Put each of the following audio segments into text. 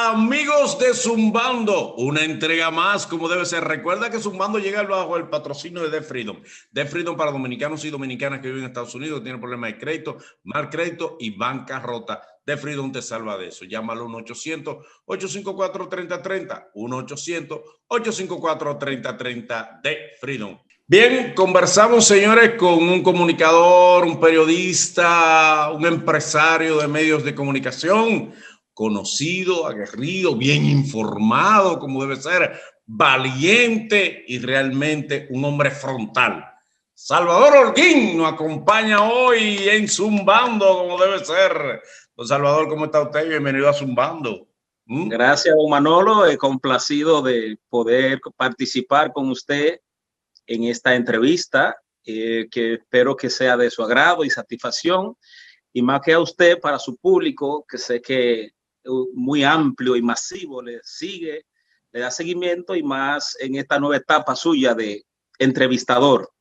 Amigos de Zumbando, una entrega más como debe ser. Recuerda que Zumbando llega bajo el patrocinio de DeFreedom. DeFreedom para dominicanos y dominicanas que viven en Estados Unidos, tienen problemas de crédito, mal crédito y bancarrota. DeFreedom te salva de eso. Llámalo 1-800-854-3030. 1-800-854-3030 DeFreedom. Bien, conversamos, señores, con un comunicador, un periodista, un empresario de medios de comunicación, conocido, aguerrido, bien informado, como debe ser, valiente y realmente un hombre frontal. Salvador Holguín nos acompaña hoy en Zumbando, como debe ser. Don Salvador, ¿cómo está usted? Bienvenido a Zumbando. Gracias, don Manolo. Complacido de poder participar con usted en esta entrevista, que espero que sea de su agrado y satisfacción, y más que a usted, para su público, que sé que muy amplio y masivo le sigue, le da seguimiento, y más en esta nueva etapa suya de entrevistador.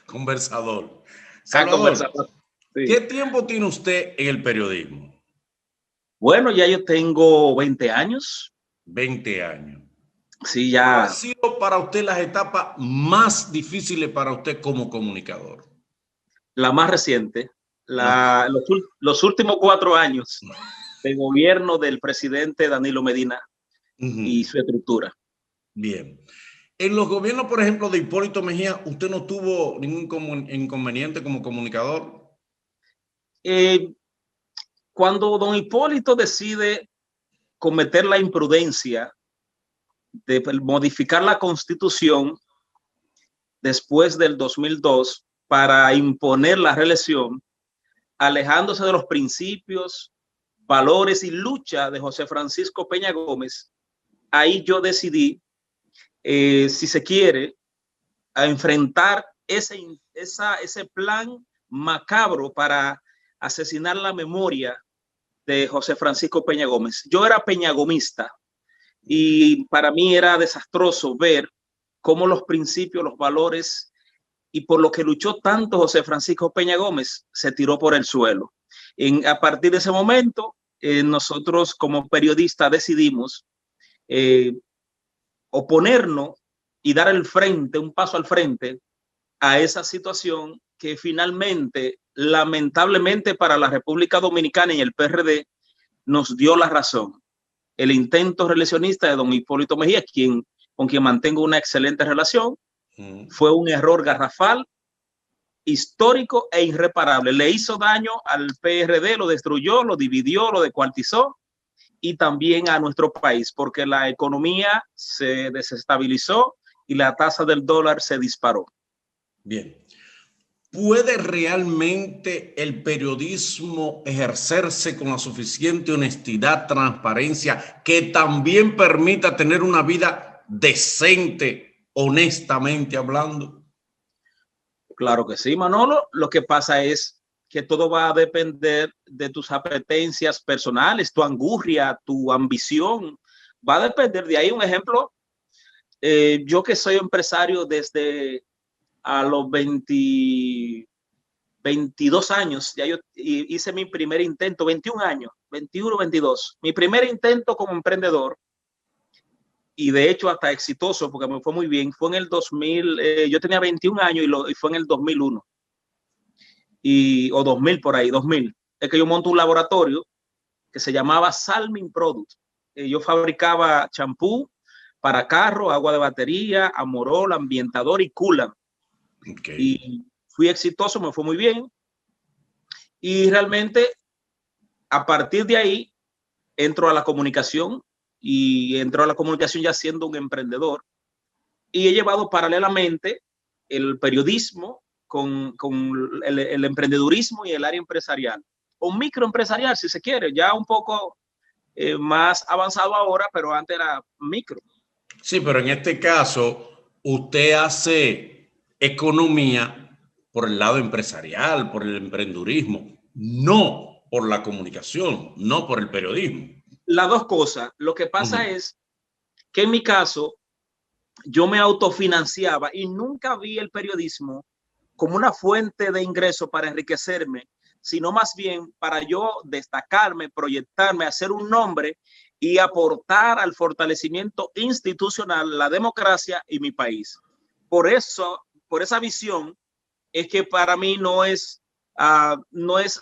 Conversador. Salvador, sí. ¿Qué tiempo tiene usted en el periodismo? Bueno, ya yo tengo 20 años. 20 años. Sí, ya. ¿Cuál ha sido para usted las etapas más difíciles para usted como comunicador? La más reciente, los últimos 4 años de gobierno del presidente Danilo Medina y su estructura. Bien. En los gobiernos, por ejemplo, de Hipólito Mejía, ¿usted no tuvo ningún inconveniente como comunicador? Cuando don Hipólito decide cometer la imprudencia de modificar la Constitución después del 2002 para imponer la reelección, alejándose de los principios, valores y lucha de José Francisco Peña Gómez, ahí yo decidí, si se quiere, a enfrentar ese plan macabro para asesinar la memoria de José Francisco Peña Gómez. Yo era peñagomista y para mí era desastroso ver cómo los principios, los valores y por lo que luchó tanto José Francisco Peña Gómez se tiró por el suelo. A partir de ese momento, nosotros como periodistas decidimos oponernos y dar el frente, un paso al frente a esa situación que finalmente, lamentablemente para la República Dominicana y el PRD, nos dio la razón. El intento reeleccionista de don Hipólito Mejía, con quien mantengo una excelente relación, fue un error garrafal, histórico e irreparable. Le hizo daño al PRD, lo destruyó, lo dividió, lo descuartizó, y también a nuestro país, porque la economía se desestabilizó y la tasa del dólar se disparó. Bien. ¿Puede realmente el periodismo ejercerse con la suficiente honestidad, transparencia, que también permita tener una vida decente, honestamente hablando? Claro que sí, Manolo. Lo que pasa es que todo va a depender de tus apetencias personales, tu angurria, tu ambición. Va a depender de ahí. Un ejemplo, yo que soy empresario desde a los 22 años, ya yo hice mi primer intento, 21 años, 21, 22, mi primer intento como emprendedor, y de hecho hasta exitoso porque me fue muy bien, fue en el 2000, yo tenía 21 años y fue en el 2001, o 2000 por ahí, 2000, es que yo monto un laboratorio que se llamaba Salmin Product. Yo fabricaba champú para carro, agua de batería, Amorol, ambientador y coolant. Okay. Y fui exitoso, me fue muy bien. Y realmente, a partir de ahí, entro a la comunicación ya siendo un emprendedor. Y he llevado paralelamente el periodismo con el emprendedurismo y el área empresarial. O microempresarial, si se quiere, ya un poco más avanzado ahora, pero antes era micro. Sí, pero en este caso, usted hace economía por el lado empresarial, por el emprendedurismo, no por la comunicación, no por el periodismo. Las dos cosas. Lo que pasa es que en mi caso, yo me autofinanciaba y nunca vi el periodismo como una fuente de ingreso para enriquecerme, sino más bien para yo destacarme, proyectarme, hacer un nombre y aportar al fortalecimiento institucional, la democracia y mi país. Por eso, por esa visión, es que para mí no es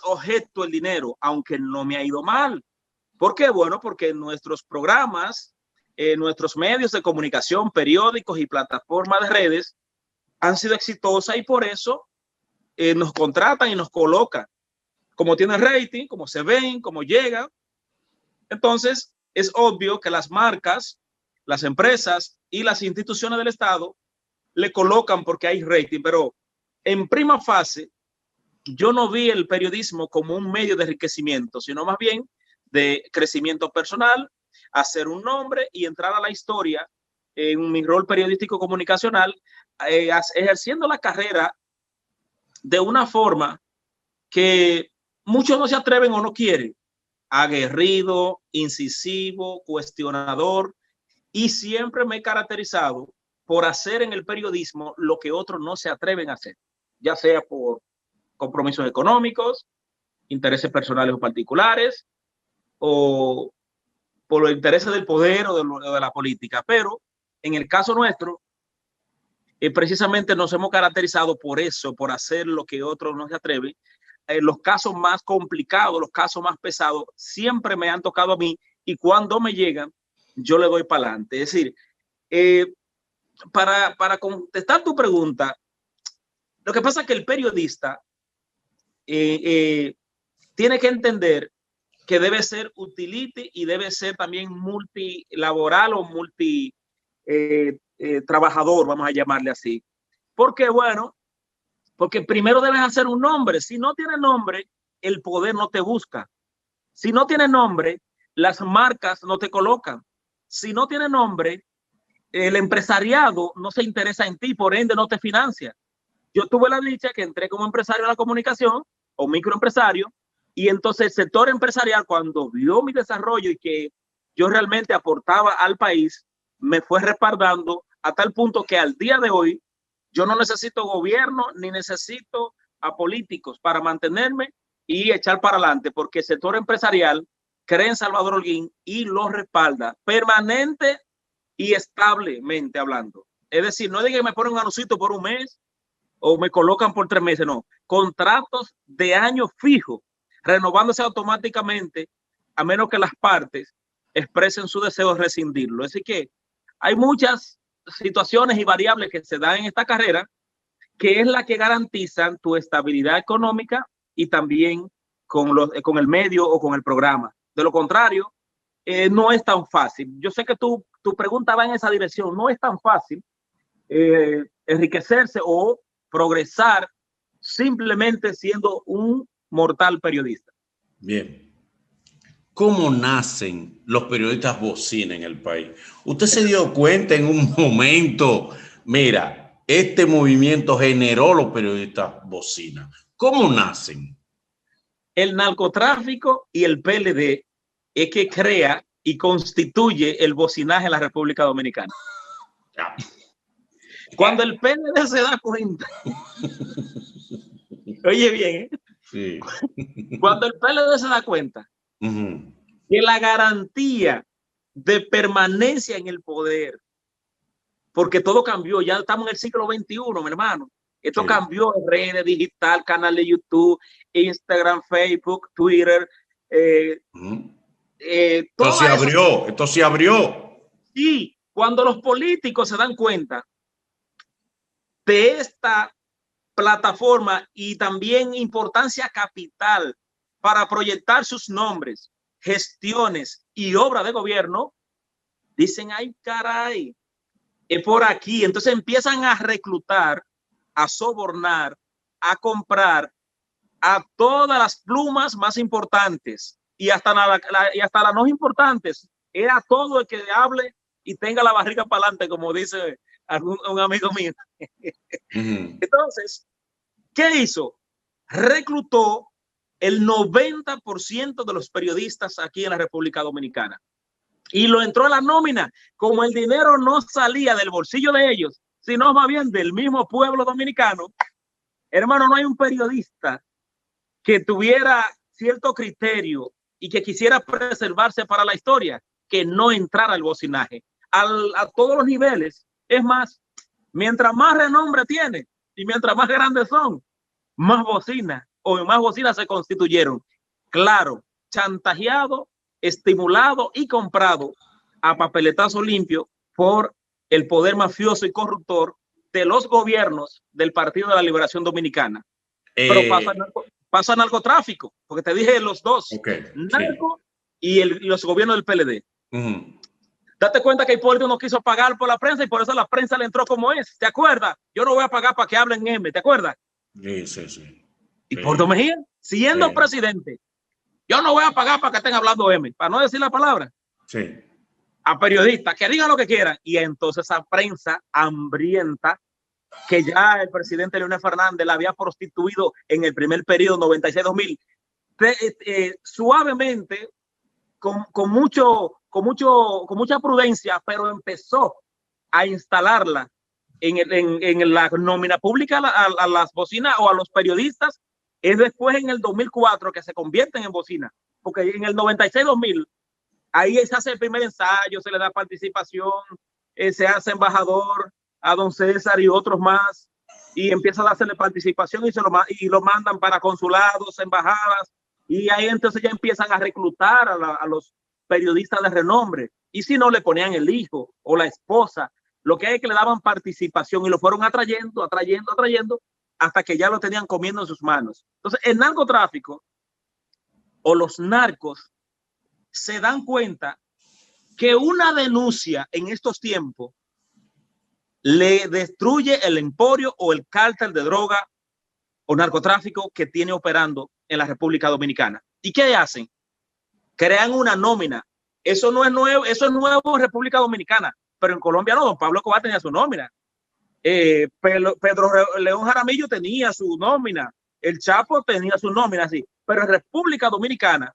objeto el dinero, aunque no me ha ido mal. ¿Por qué? Bueno, porque nuestros programas, nuestros medios de comunicación, periódicos y plataformas de redes han sido exitosas y por eso nos contratan y nos colocan. Como tiene rating, como se ven, como llegan. Entonces, es obvio que las marcas, las empresas y las instituciones del Estado le colocan porque hay rating, pero en prima fase yo no vi el periodismo como un medio de enriquecimiento, sino más bien de crecimiento personal, hacer un nombre y entrar a la historia en mi rol periodístico comunicacional, ejerciendo la carrera de una forma que muchos no se atreven o no quieren. Aguerrido, incisivo, cuestionador, y siempre me he caracterizado por hacer en el periodismo lo que otros no se atreven a hacer, ya sea por compromisos económicos, intereses personales o particulares, o por los intereses del poder o de la política. Pero en el caso nuestro, precisamente nos hemos caracterizado por eso, por hacer lo que otros no se atreven. Los casos más complicados, los casos más pesados, siempre me han tocado a mí y cuando me llegan, yo le doy para adelante. Es decir, para contestar tu pregunta, lo que pasa es que el periodista tiene que entender que debe ser utility y debe ser también multilaboral o multi trabajador, vamos a llamarle así. Porque, bueno, porque primero debes hacer un nombre. Si no tienes nombre, el poder no te busca. Si no tienes nombre, las marcas no te colocan. Si no tienes nombre, el empresariado no se interesa en ti, por ende no te financia. Yo tuve la dicha que entré como empresario de la comunicación o microempresario y entonces el sector empresarial, cuando vio mi desarrollo y que yo realmente aportaba al país, me fue respaldando a tal punto que al día de hoy yo no necesito gobierno ni necesito a políticos para mantenerme y echar para adelante, porque el sector empresarial cree en Salvador Holguín y lo respalda permanente y establemente hablando. Es decir, no es de que me ponen un anuncito por un mes o me colocan por 3 meses, no. Contratos de año fijo, renovándose automáticamente, a menos que las partes expresen su deseo de rescindirlo. Así que hay muchas situaciones y variables que se dan en esta carrera, que es la que garantizan tu estabilidad económica y también con el medio o con el programa. De lo contrario, no es tan fácil. Yo sé que tu pregunta va en esa dirección. No es tan fácil enriquecerse o progresar simplemente siendo un mortal periodista. Bien. ¿Cómo nacen los periodistas bocina en el país? Usted se dio cuenta en un momento, mira, este movimiento generó los periodistas bocina. ¿Cómo nacen? El narcotráfico y el PLD es que crea y constituye el bocinaje en la República Dominicana. Cuando el PLD se da cuenta, oye bien, ¿eh? Sí. Cuando el PLD se da cuenta que la garantía de permanencia en el poder, porque todo cambió, ya estamos en el siglo XXI, mi hermano. Esto cambió en redes digital, canal de YouTube, Instagram, Facebook, Twitter. Esto se abrió, esto se abrió. Sí, cuando los políticos se dan cuenta de esta plataforma y también importancia capital para proyectar sus nombres, gestiones y obra de gobierno, dicen, ay, caray, es por aquí. Entonces empiezan a reclutar, a sobornar, a comprar a todas las plumas más importantes y hasta las no importantes. Era todo el que hable y tenga la barriga para adelante, como dice un amigo mío. Entonces, ¿qué hizo? Reclutó el 90% de los periodistas aquí en la República Dominicana y lo entró a la nómina. Como el dinero no salía del bolsillo de ellos, sino más bien del mismo pueblo dominicano, hermano, no hay un periodista que tuviera cierto criterio y que quisiera preservarse para la historia, que no entrara al bocinaje a todos los niveles. Es más, mientras más renombre tiene y mientras más grandes son, más bocinas se constituyeron. Claro, chantajeado, estimulado y comprado a papeletazo limpio por el poder mafioso y corruptor de los gobiernos del Partido de la Liberación Dominicana. Pero pasa narcotráfico, porque te dije los dos, narco y los gobiernos del PLD. Date cuenta que Hipólito no quiso pagar por la prensa y por eso la prensa le entró como es. ¿Te acuerdas? Yo no voy a pagar para que hablen M. ¿Te acuerdas? Sí. Hipólito Mejía, siendo presidente, yo no voy a pagar para que estén hablando M, para no decir la palabra. Sí. A periodistas que digan lo que quieran. Y entonces esa prensa hambrienta, que ya el presidente Leonel Fernández la había prostituido en el primer periodo 96-2000, suavemente, con mucha prudencia, pero empezó a instalarla en la nómina pública a las bocinas o a los periodistas. Es después, en el 2004, que se convierten en bocinas, porque en el 96-2000 ahí se hace el primer ensayo, se le da participación, se hace embajador a don César y otros más, y empieza a hacerle participación y lo mandan para consulados, embajadas, y ahí entonces ya empiezan a reclutar a los periodistas de renombre, y si no, le ponían el hijo o la esposa. Lo que hay es que le daban participación y lo fueron atrayendo hasta que ya lo tenían comiendo en sus manos. Entonces, el narcotráfico o los narcos se dan cuenta que una denuncia en estos tiempos le destruye el emporio o el cártel de droga o narcotráfico que tiene operando en la República Dominicana. ¿Y qué hacen? Crean una nómina. Eso no es nuevo, eso es nuevo en República Dominicana, pero en Colombia no. Don Pablo Escobar tenía su nómina. Pedro León Jaramillo tenía su nómina. El Chapo tenía su nómina, sí. Pero en República Dominicana,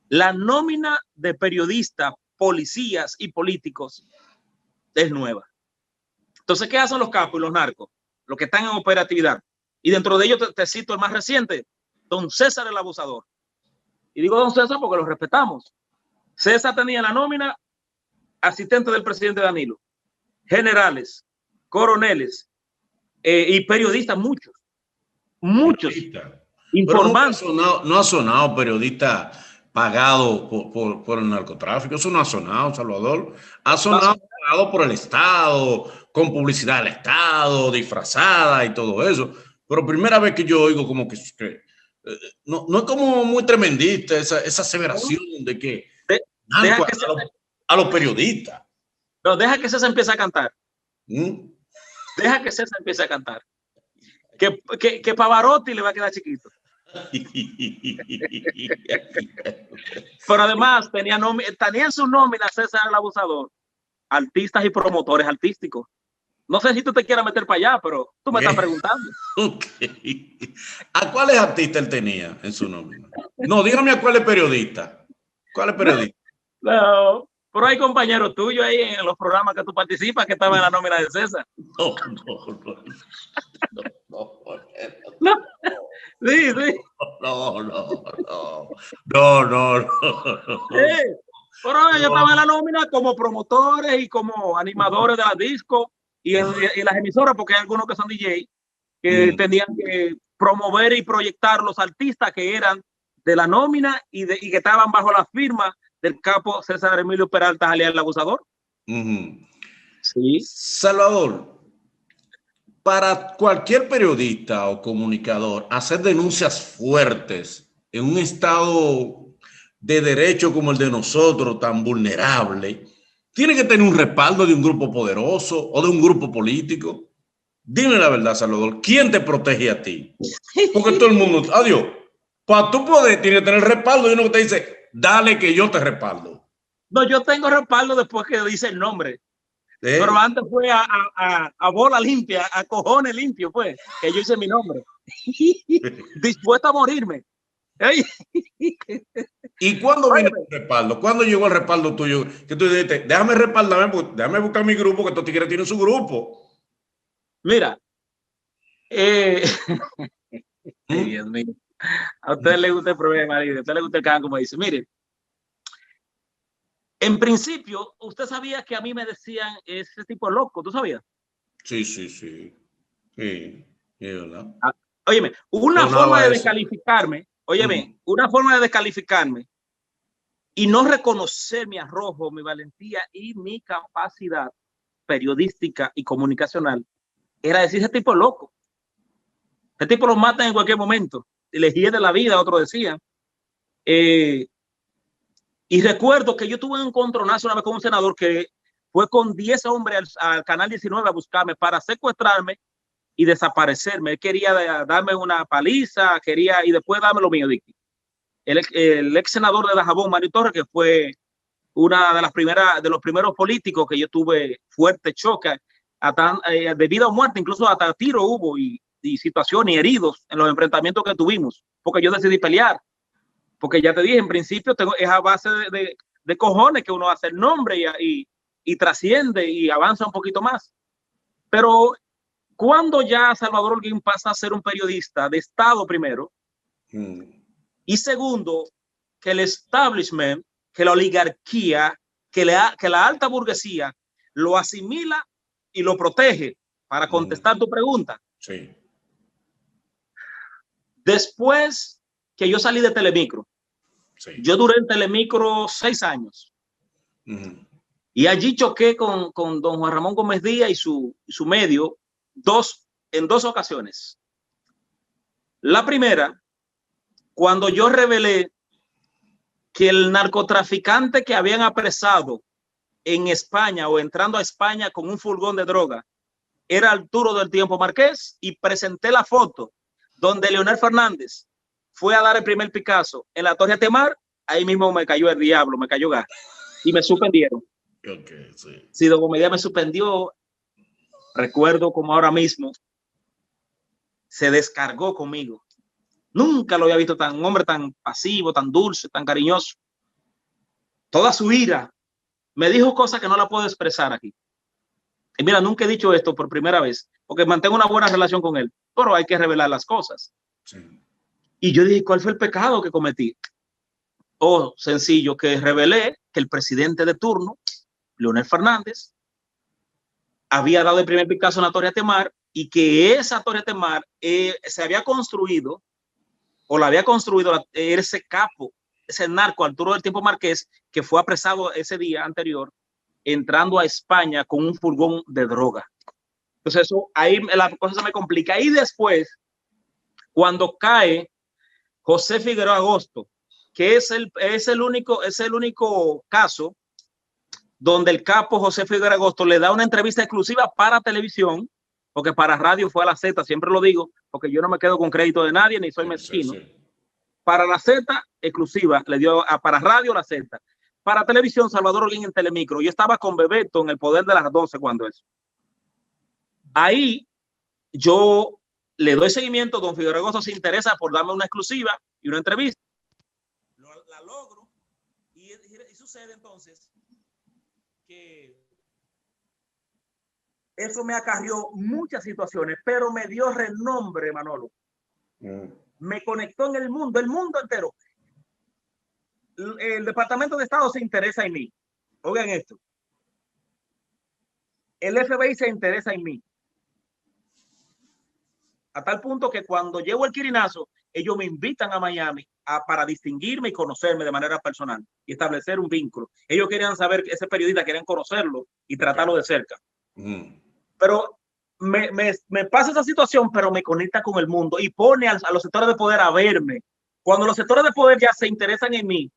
la nómina de periodistas, policías y políticos es nueva. Entonces, ¿qué hacen los capos y los narcos? Los que están en operatividad. Y dentro de ellos te cito el más reciente, don César el Abusador. Y digo don César porque lo respetamos. César tenía la nómina asistente del presidente Danilo, generales, coroneles y periodistas, muchos informantes. No ha sonado periodista pagado por el narcotráfico. Eso no ha sonado, Salvador. Ha sonado pagado por el Estado, con publicidad del Estado, disfrazada y todo eso. Pero primera vez que yo oigo como que no es como muy tremendista esa aseveración de que a los periodistas. No, deja que César empiece a cantar. Deja que César empiece a cantar. Que Pavarotti le va a quedar chiquito. Pero además tenía en su nómina César el Abusador artistas y promotores artísticos. No sé si tú te quieras meter para allá, pero tú me estás preguntando. ¿A cuáles artistas él tenía en su nómina? No, dígame a cuáles periodistas. ¿Cuáles periodistas? No, pero hay compañeros tuyos ahí en los programas que tú participas que estaban en la nómina de César. No. Sí. No. Pero ellos estaban en la nómina como promotores y como animadores de la disco y las emisoras, porque hay algunos que son DJ que tenían que promover y proyectar los artistas que eran de la nómina y que estaban bajo la firma del capo César Emilio Peralta, alias el Abusador. Sí. Salvador, para cualquier periodista o comunicador, hacer denuncias fuertes en un estado de derecho como el de nosotros, tan vulnerable, tiene que tener un respaldo de un grupo poderoso o de un grupo político. Dime la verdad, Salvador, ¿quién te protege a ti? Porque todo el mundo, adiós, para tú poder, tiene que tener respaldo y uno que te dice, dale que yo te respaldo. No, yo tengo respaldo después que dice el nombre. Pero antes fue a bola limpia, a cojones limpios, fue que yo hice mi nombre. Dispuesto a morirme. ¿Y cuándo vino el respaldo? ¿Cuándo llegó el respaldo tuyo? Que tú dijiste, déjame respaldarme, déjame buscar mi grupo, que estos tigres tienen su grupo. Mira, Dios mío. A usted le gusta el problema, a usted le gusta el can, como dice. Mire, en principio, usted sabía que a mí me decían ese tipo de loco, ¿tú sabías? Sí, sí, sí. Sí, ¿verdad? Óyeme, una forma de descalificarme, óyeme, una forma de descalificarme y no reconocer mi arrojo, mi valentía y mi capacidad periodística y comunicacional era decir, ese tipo es loco. Ese tipo lo matan en cualquier momento. Le hiede la vida, otros decían. Y recuerdo que yo tuve un encontronazo una vez con un senador que fue con 10 hombres al Canal 19 a buscarme para secuestrarme y desaparecerme. Él quería darme una paliza, quería y después darme lo mío. El ex senador de Dajabón, Mario Torres, que fue una de las primeras, de los primeros políticos que yo tuve fuerte choque, de vida o muerte, incluso hasta tiro hubo y situaciones y heridos en los enfrentamientos que tuvimos, porque yo decidí pelear. Porque ya te dije, en principio es a base de cojones que uno hace el nombre y trasciende y avanza un poquito más. Pero cuando ya Salvador Holguín pasa a ser un periodista de Estado primero, y segundo, que el establishment, que la oligarquía, que la alta burguesía lo asimila y lo protege, para contestar tu pregunta. Sí. Después que yo salí de Telemicro, sí, yo duré en Telemicro 6 años. Y allí choqué con don Juan Ramón Gómez Díaz y su medio en dos ocasiones. La primera, cuando yo revelé que el narcotraficante que habían apresado en España o entrando a España con un furgón de droga era Arturo del Tiempo Márquez, y presenté la foto donde Leonel Fernández fue a dar el primer Picasso en la Torre Atemar, ahí mismo me cayó el diablo, me cayó gas y me suspendieron. Okay, sí. Si don Gómez Díaz me suspendió, recuerdo como ahora mismo, se descargó conmigo. Nunca lo había visto un hombre tan pasivo, tan dulce, tan cariñoso. Toda su ira. Me dijo cosas que no la puedo expresar aquí. Y mira, nunca he dicho esto por primera vez, porque mantengo una buena relación con él, pero hay que revelar las cosas. Sí. Y yo dije, ¿cuál fue el pecado que cometí? Oh, sencillo, que revelé que el presidente de turno, Leonel Fernández, había dado el primer Picasso en la Torre Atemar, y que esa Torre Atemar se había construido, o la había construido ese capo, ese narco Arturo del Tiempo Márquez, que fue apresado ese día anterior, entrando a España con un furgón de droga. Entonces eso, ahí la cosa se me complica. Y después, cuando cae José Figueroa Agosto, que es el único caso donde el capo José Figueroa Agosto le da una entrevista exclusiva para televisión, porque para radio fue a la Z, siempre lo digo, porque yo no me quedo con crédito de nadie, ni soy mezquino. Sí. Para la Z, exclusiva, le dio para radio la Z. Para televisión, Salvador Holguín en Telemicro. Yo estaba con Bebeto en el Poder de las 12 cuando eso. Ahí yo le doy seguimiento, don Figueroa Agosto se interesa por darme una exclusiva y una entrevista. La logro y sucede entonces que eso me acarrió muchas situaciones, pero me dio renombre, Manolo. Me conectó en el mundo entero. El Departamento de Estado se interesa en mí. Oigan esto. El FBI se interesa en mí. A tal punto que cuando llego el quirinazo, ellos me invitan a Miami para distinguirme y conocerme de manera personal y establecer un vínculo. Ellos querían saber, ese periodista querían conocerlo y tratarlo de cerca. Pero me pasa esa situación, pero me conecta con el mundo y pone a los sectores de poder a verme. Cuando los sectores de poder ya se interesan en mí,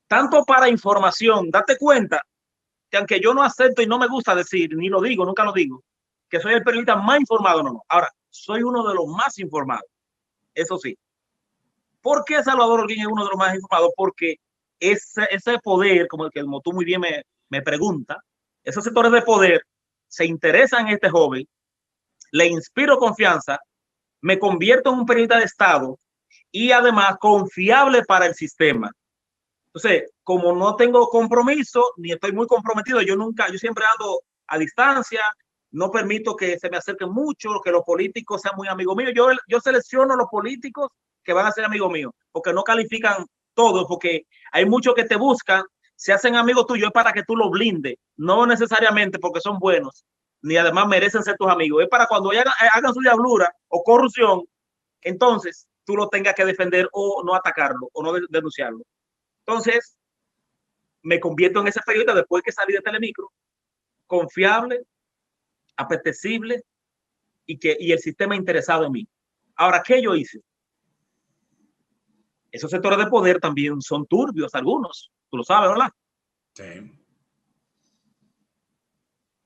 tanto para información, date cuenta que aunque yo no acepto y no me gusta decir, ni lo digo, nunca lo digo, que soy el periodista más informado, no. Ahora, soy uno de los más informados, eso sí. ¿Por qué Salvador Holguín es uno de los más informados? Porque ese poder, como tú muy bien me preguntas, esos sectores de poder se interesan en este joven, le inspiro confianza, me convierto en un periodista de Estado y además confiable para el sistema. Entonces, como no tengo compromiso, ni estoy muy comprometido, yo siempre ando a distancia, no permito que se me acerquen mucho, que los políticos sean muy amigos míos. Yo selecciono los políticos que van a ser amigos míos, porque no califican todos, porque hay muchos que te buscan, se hacen amigos tuyos, es para que tú los blindes, no necesariamente porque son buenos, ni además merecen ser tus amigos, es para cuando hagan su diablura o corrupción, entonces tú lo tengas que defender o no atacarlo o no denunciarlo. Entonces, me convierto en ese periodista después que salí de Telemicro, confiable, apetecible y el sistema interesado en mí. Ahora, ¿qué yo hice? Esos sectores de poder también son turbios algunos, tú lo sabes, ¿verdad? Sí.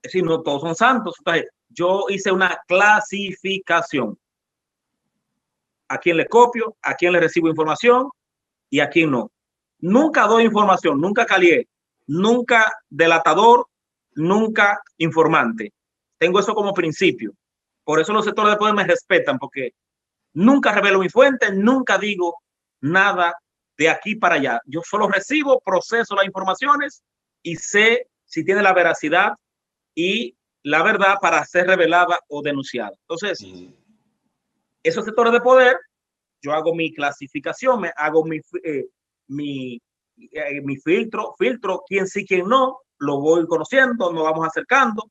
Es decir, no todos son santos. Entonces, yo hice una clasificación. A quién le copio, a quién le recibo información y a quién no. Nunca doy información, nunca calié, nunca delatador, nunca informante. Tengo eso como principio. Por eso los sectores de poder me respetan, porque nunca revelo mi fuente, nunca digo nada de aquí para allá. Yo solo recibo, proceso las informaciones y sé si tiene la veracidad y la verdad para ser revelada o denunciada. Entonces, esos sectores de poder, yo hago mi clasificación, hago mi filtro, quién sí, quién no, lo voy conociendo, nos vamos acercando.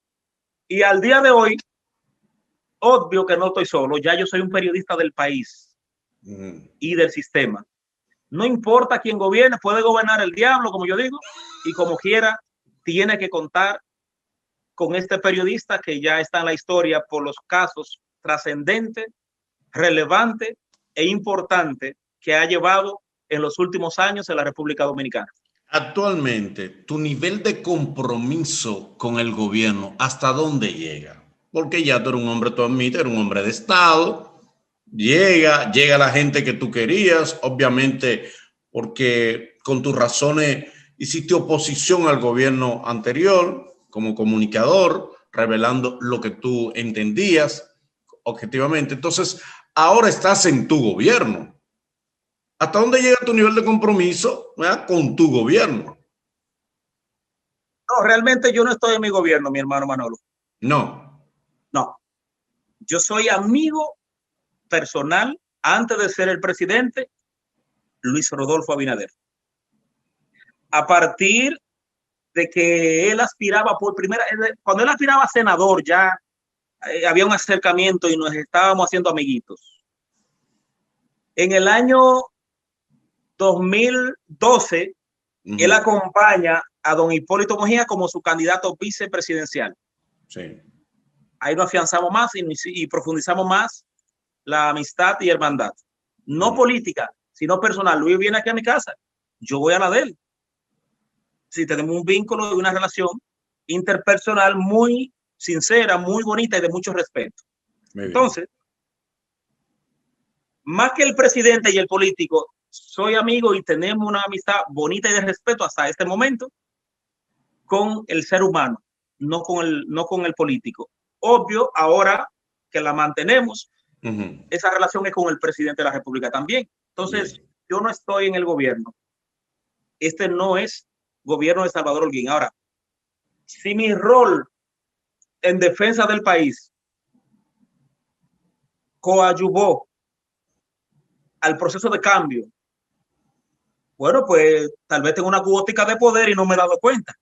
Y al día de hoy, obvio que no estoy solo, ya yo soy un periodista del país y del sistema. No importa quién gobierne, puede gobernar el diablo, como yo digo, y como quiera, tiene que contar con este periodista que ya está en la historia por los casos trascendentes, relevantes e importantes que ha llevado en los últimos años en la República Dominicana. Actualmente, tu nivel de compromiso con el gobierno, ¿hasta dónde llega? Porque ya tú eres un hombre, tú admites, eres un hombre de Estado, llega la gente que tú querías, obviamente porque con tus razones hiciste oposición al gobierno anterior como comunicador, revelando lo que tú entendías objetivamente. Entonces, ahora estás en tu gobierno. ¿Hasta dónde llega tu nivel de compromiso, ¿verdad?, con tu gobierno? No, realmente yo no estoy en mi gobierno, mi hermano Manolo. No. No. Yo soy amigo personal, antes de ser el presidente, Luis Rodolfo Abinader. A partir de que él aspiraba por primera, cuando él aspiraba a senador, ya había un acercamiento y nos estábamos haciendo amiguitos. En el año 2012, él acompaña a don Hipólito Mejía como su candidato vicepresidencial. Sí. Ahí nos afianzamos más y profundizamos más la amistad y hermandad. No política, sino personal. Luis viene aquí a mi casa, yo voy a la de él. Sí, tenemos un vínculo y una relación interpersonal muy sincera, muy bonita y de mucho respeto. Entonces, más que el presidente y el político, soy amigo y tenemos una amistad bonita y de respeto hasta este momento con el ser humano, no con el político. Obvio, ahora que la mantenemos, esa relación es con el presidente de la República también. Entonces, yo no estoy en el gobierno. Este no es gobierno de Salvador Holguín. Ahora, si mi rol en defensa del país coadyuvó al proceso de cambio, bueno, pues tal vez tengo una cuótica de poder y no me he dado cuenta.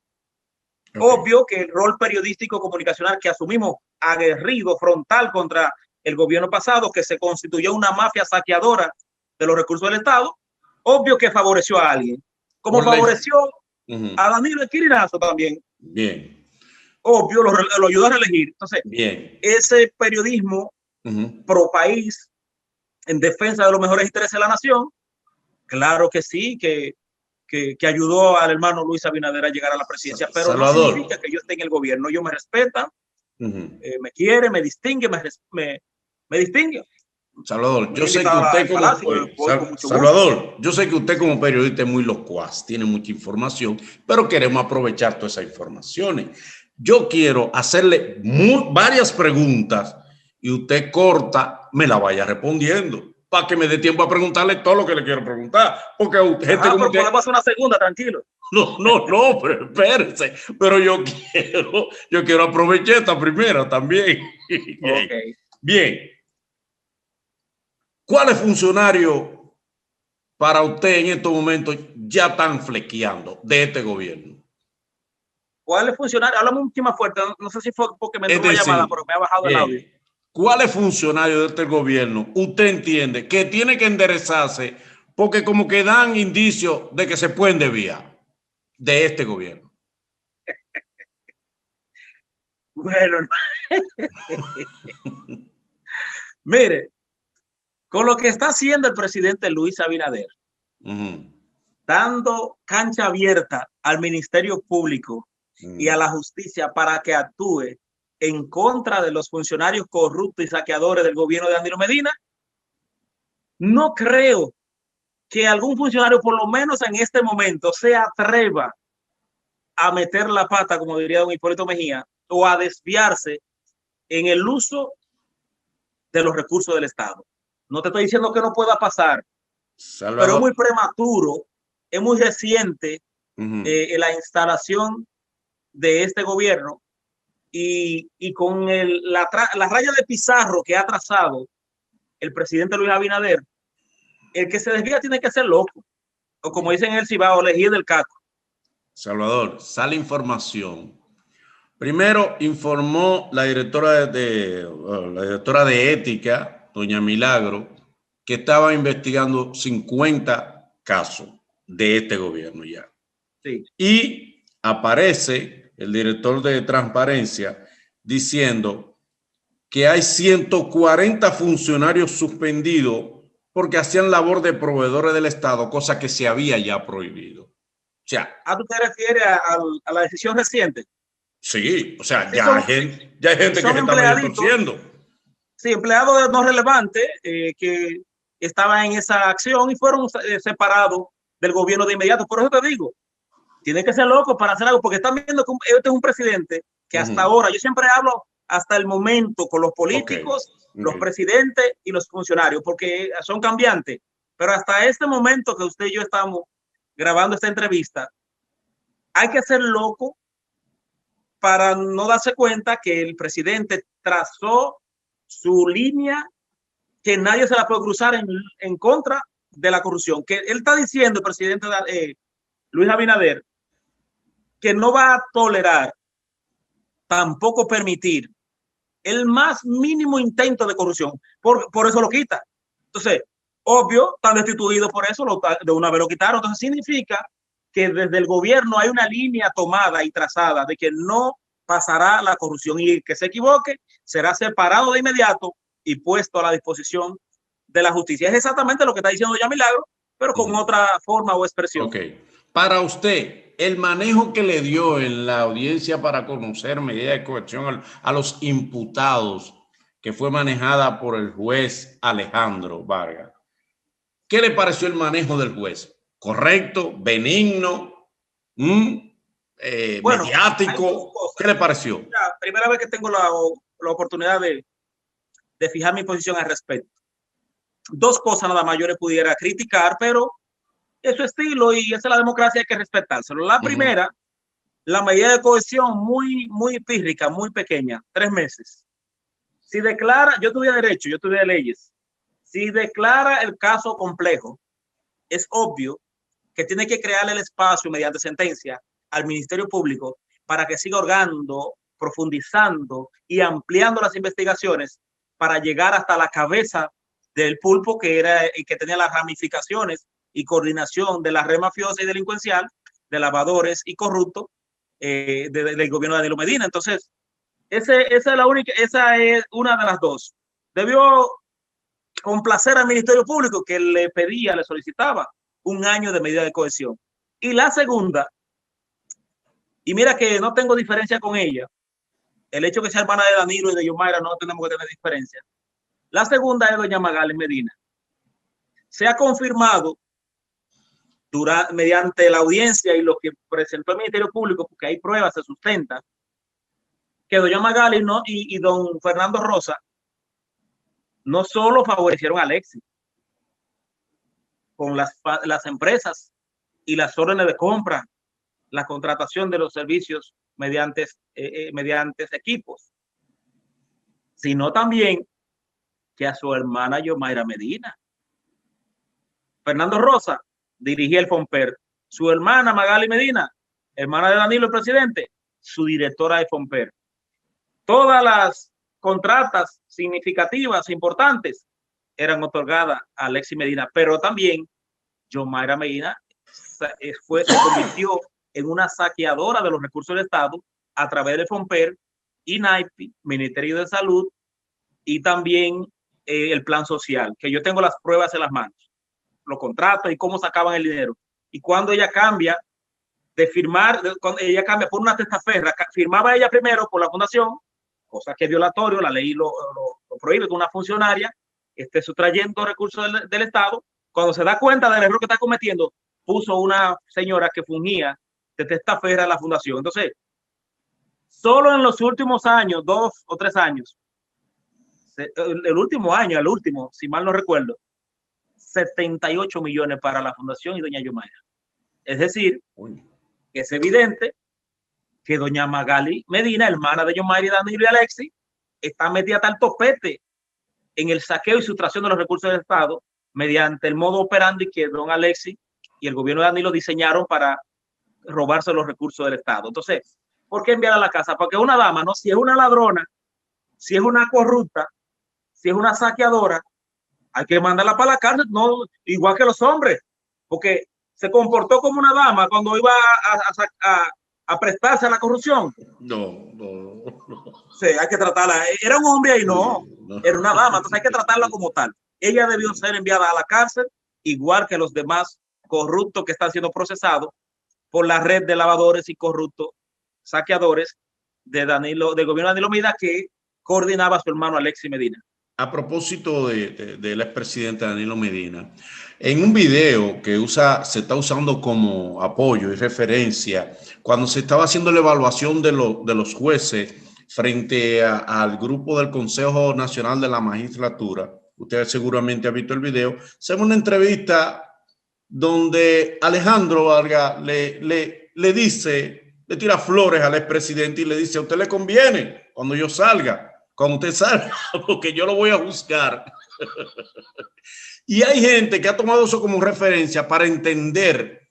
Obvio que el rol periodístico comunicacional que asumimos aguerrido, frontal contra el gobierno pasado, que se constituyó una mafia saqueadora de los recursos del Estado, obvio que favoreció a alguien, como favoreció a Danilo Esquirinazo también. Bien. Obvio, lo ayudó a reelegir. Entonces, ese periodismo pro país, en defensa de los mejores intereses de la nación, claro que sí, que ayudó al hermano Luis Abinader a llegar a la presidencia, pero Salvador, no significa que yo esté en el gobierno. Ellos me respetan, me quiere, me distingue, me distingue. Salvador, yo sé que usted como Salvador, yo sé que usted como periodista es muy locuaz, tiene mucha información, pero queremos aprovechar todas esas informaciones. Yo quiero hacerle varias preguntas y usted corta, me la vaya respondiendo para que me dé tiempo a preguntarle todo lo que le quiero preguntar. Porque gente como pero podemos hacer una segunda, tranquilo. No, pero espérense. Pero yo quiero aprovechar esta primera también. Bien. Okay. Bien. ¿Cuáles funcionarios para usted en estos momentos ya están flequeando de este gobierno? ¿Cuáles funcionarios? Háblame un poquito más fuerte. No sé si fue porque me entró Es una decir, llamada, pero me ha bajado el audio. ¿cuáles funcionarios de este gobierno usted entiende que tiene que enderezarse porque como que dan indicios de que se pueden desviar de este gobierno? Bueno, mire, con lo que está haciendo el presidente Luis Abinader, dando cancha abierta al Ministerio Público y a la justicia para que actúe en contra de los funcionarios corruptos y saqueadores del gobierno de Danilo Medina, no creo que algún funcionario, por lo menos en este momento, se atreva a meter la pata, como diría don Hipólito Mejía, o a desviarse en el uso de los recursos del Estado. No te estoy diciendo que no pueda pasar, Salvador. pero es muy prematuro, es muy reciente la instalación de este gobierno y con la raya de pizarro que ha trazado el presidente Luis Abinader, el que se desvía tiene que ser loco, o como dicen en el Cibao, elegir del caco. Salvador, sale información. Primero informó la directora de ética, doña Milagro, que estaba investigando 50 casos de este gobierno ya. Sí. Y aparece el director de transparencia diciendo que hay 140 funcionarios suspendidos porque hacían labor de proveedores del Estado, cosa que se había ya prohibido. O sea, ¿A tú te refieres a la decisión reciente? Sí, o sea, Sí, ya hay gente que se está medio torciendo. Sí, empleados no relevantes que estaban en esa acción y fueron separados del gobierno de inmediato. Por eso te digo, tiene que ser loco para hacer algo, porque están viendo que este es un presidente que hasta ahora, yo siempre hablo hasta el momento con los políticos, los presidentes y los funcionarios, porque son cambiantes, pero hasta este momento que usted y yo estamos grabando esta entrevista, hay que ser loco para no darse cuenta que el presidente trazó su línea que nadie se la puede cruzar en contra de la corrupción. Que él está diciendo, el presidente Luis Abinader, que no va a tolerar, tampoco permitir el más mínimo intento de corrupción. Por eso lo quita. Entonces, obvio, están destituidos por eso, de una vez lo quitaron. Entonces, significa que desde el gobierno hay una línea tomada y trazada de que no pasará la corrupción y el que se equivoque será separado de inmediato y puesto a la disposición de la justicia. Es exactamente lo que está diciendo ya Milagro, pero con otra forma o expresión. Ok. Para usted, el manejo que le dio en la audiencia para conocer medida de coerción a los imputados, que fue manejada por el juez Alejandro Vargas, ¿qué le pareció el manejo del juez? ¿Correcto? ¿Benigno? Bueno, ¿mediático? ¿Qué le pareció? La primera vez que tengo la oportunidad de fijar mi posición al respecto. Dos cosas nada más yo le pudiera criticar, pero es su estilo y esa es la democracia, hay que respetárselo. La primera, la medida de cohesión muy pírrica, muy pequeña, 3 meses. Si declara, yo estudié derecho, yo estudié leyes, si declara el caso complejo, es obvio que tiene que crearle el espacio mediante sentencia al Ministerio Público para que siga orgando, profundizando y ampliando las investigaciones para llegar hasta la cabeza del pulpo que tenía las ramificaciones y coordinación de la red mafiosa y delincuencial de lavadores y corruptos del gobierno de Danilo Medina. Entonces, esa es una de las dos. Debió complacer al Ministerio Público que le pedía, le solicitaba 1 año de medida de cohesión. Y la segunda, y mira que no tengo diferencia con ella, el hecho que sea hermana de Danilo y de Yomaira no tenemos que tener diferencia. La segunda es doña Magali Medina. Se ha confirmado mediante la audiencia y lo que presentó el Ministerio Público, porque hay pruebas, se sustenta, que doña Magali y don Fernando Rosa no solo favorecieron a Alexis, con las empresas y las órdenes de compra, la contratación de los servicios mediante equipos, sino también que a su hermana Yomaira Medina. Fernando Rosa dirigía el FOMPER, su hermana Magali Medina, hermana de Danilo el presidente, su directora de FOMPER. Todas las contratas significativas, importantes, eran otorgadas a Alexis Medina, pero también Yomaira Medina se convirtió en una saqueadora de los recursos del Estado a través de FOMPER, INAIPI, Ministerio de Salud y también el Plan Social, que yo tengo las pruebas en las manos, los contratos y cómo sacaban el dinero. Y cuando ella cambia de firmar, cuando ella cambia por una testaferra, firmaba ella primero por la fundación, cosa que es violatorio, la ley lo prohíbe, que una funcionaria esté sustrayendo recursos del Estado. Cuando se da cuenta del error que está cometiendo, puso una señora que fungía de testaferra en la fundación. Entonces, solo en los últimos años, 2 o 3 años, el último año, el último, si mal no recuerdo, 78 millones para la fundación y doña Yomaira. Es decir, que es evidente que doña Magali Medina, hermana de Yomaira, Danilo y Alexis, está metida hasta el topete en el saqueo y sustracción de los recursos del Estado mediante el modo operandi que don Alexis y el gobierno de Danilo diseñaron para robarse los recursos del Estado. Entonces, ¿por qué enviarla a la casa? Porque una dama, ¿no? Si es una ladrona, si es una corrupta, si es una saqueadora, hay que mandarla para la cárcel, no igual que los hombres, porque se comportó como una dama cuando iba a prestarse a la corrupción. No. Sí, hay que tratarla. Era un hombre y no, era una dama, entonces hay que tratarla como tal. Ella debió ser enviada a la cárcel, igual que los demás corruptos que están siendo procesados por la red de lavadores y corruptos saqueadores del gobierno de Danilo Medina, que coordinaba a su hermano Alexis Medina. A propósito del expresidente Danilo Medina, en un video que se está usando como apoyo y referencia, cuando se estaba haciendo la evaluación de los jueces frente al grupo del Consejo Nacional de la Magistratura, usted seguramente ha visto el video, se ve una entrevista donde Alejandro Vargas le tira flores al expresidente y le dice: a usted le conviene cuando yo salga, cuando usted salga, porque yo lo voy a juzgar. Y hay gente que ha tomado eso como referencia para entender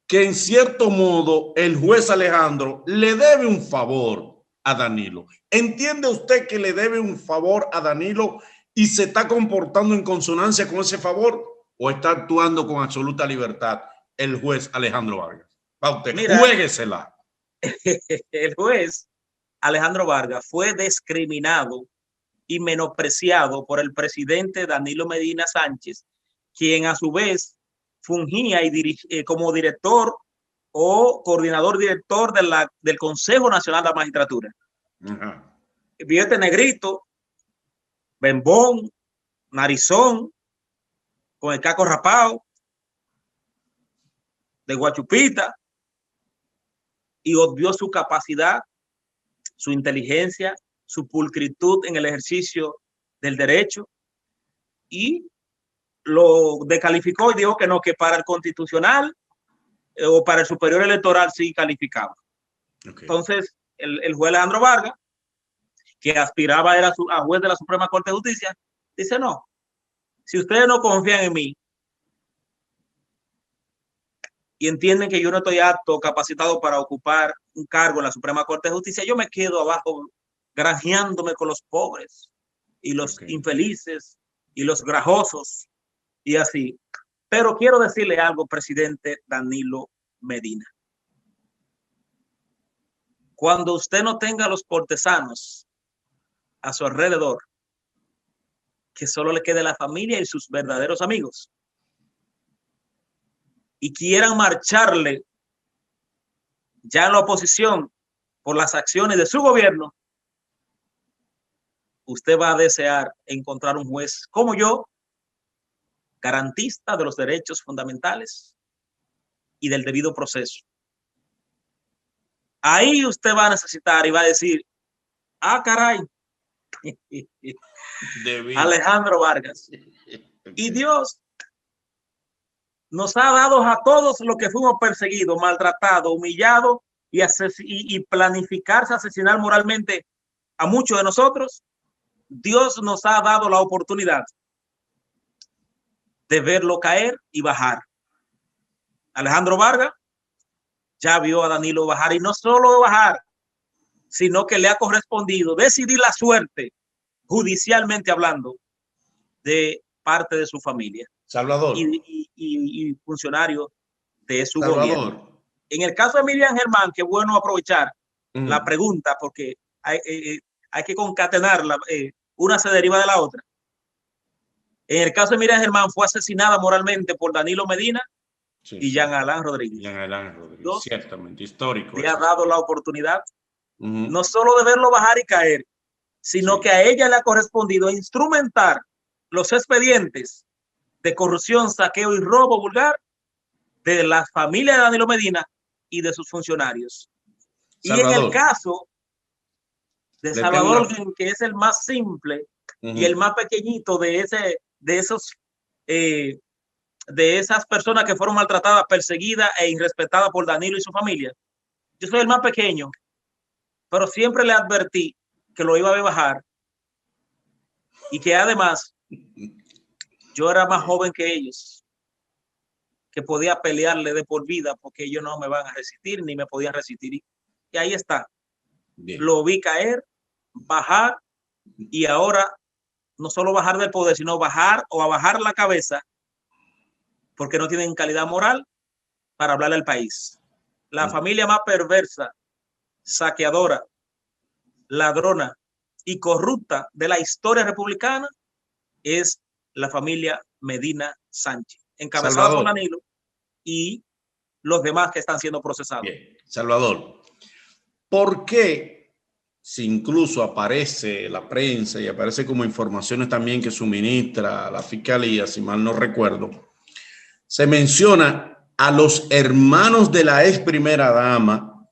que en cierto modo el juez Alejandro le debe un favor a Danilo. ¿Entiende usted que le debe un favor a Danilo y se está comportando en consonancia con ese favor, o está actuando con absoluta libertad el juez Alejandro Vargas? Va usted, mira, juéguesela. El juez Alejandro Vargas fue discriminado y menospreciado por el presidente Danilo Medina Sánchez, quien a su vez fungía como director o coordinador director del Consejo Nacional de la Magistratura. Vio este negrito, bembón, narizón, con el caco rapado, de guachupita, y obvió su capacidad, su inteligencia, su pulcritud en el ejercicio del derecho, y lo descalificó y dijo que no, que para el constitucional o para el superior electoral sí calificaba. Okay. Entonces, el juez Alejandro Vargas, que aspiraba a juez de la Suprema Corte de Justicia, dice: no, si ustedes no confían en mí y entienden que yo no estoy apto, capacitado para ocupar un cargo en la Suprema Corte de Justicia, yo me quedo abajo granjeándome con los pobres y los infelices y los grajosos y así. Pero quiero decirle algo, presidente Danilo Medina. Cuando usted no tenga a los cortesanos a su alrededor, que solo le quede la familia y sus verdaderos amigos, y quieran marcharle ya en la oposición por las acciones de su gobierno, usted va a desear encontrar un juez como yo, garantista de los derechos fundamentales y del debido proceso. Ahí usted va a necesitar y va a decir: ah, caray, Alejandro Vargas. Y Dios nos ha dado a todos los que fuimos perseguidos, maltratados, humillados y planificarse asesinar moralmente a muchos de nosotros. Dios nos ha dado la oportunidad de verlo caer y bajar. Alejandro Vargas ya vio a Danilo bajar, y no solo bajar, sino que le ha correspondido decidir la suerte, judicialmente hablando, de parte de su familia. Salvador. Y funcionarios de su Salvador. gobierno. En el caso de Miriam Germán, qué bueno aprovechar la pregunta, porque hay que concatenarla, una se deriva de la otra. En el caso de Miriam Germán, fue asesinada moralmente por Danilo Medina y Jean Alain Rodríguez. Jean Alain Rodríguez, ciertamente, histórico. Le ha dado la oportunidad no solo de verlo bajar y caer, sino que a ella le ha correspondido instrumentar los expedientes de corrupción, saqueo y robo vulgar de la familia de Danilo Medina y de sus funcionarios. Salvador. Y en el caso de Salvador, que es el más simple y el más pequeñito de esas personas que fueron maltratadas, perseguidas e irrespetadas por Danilo y su familia. Yo soy el más pequeño, pero siempre le advertí que lo iba a ver bajar y que además yo era más joven que ellos, que podía pelearle de por vida porque ellos no me van a resistir ni me podían resistir. Y ahí está. Bien. Lo vi caer, bajar, y ahora no solo bajar del poder, sino bajar o a bajar la cabeza porque no tienen calidad moral para hablarle al país. La familia más perversa, saqueadora, ladrona y corrupta de la historia republicana es la familia Medina Sánchez, encabezada por Danilo y los demás que están siendo procesados. Bien. Salvador, ¿por qué, si incluso aparece la prensa y aparece como informaciones también que suministra la fiscalía, si mal no recuerdo, se menciona a los hermanos de la ex primera dama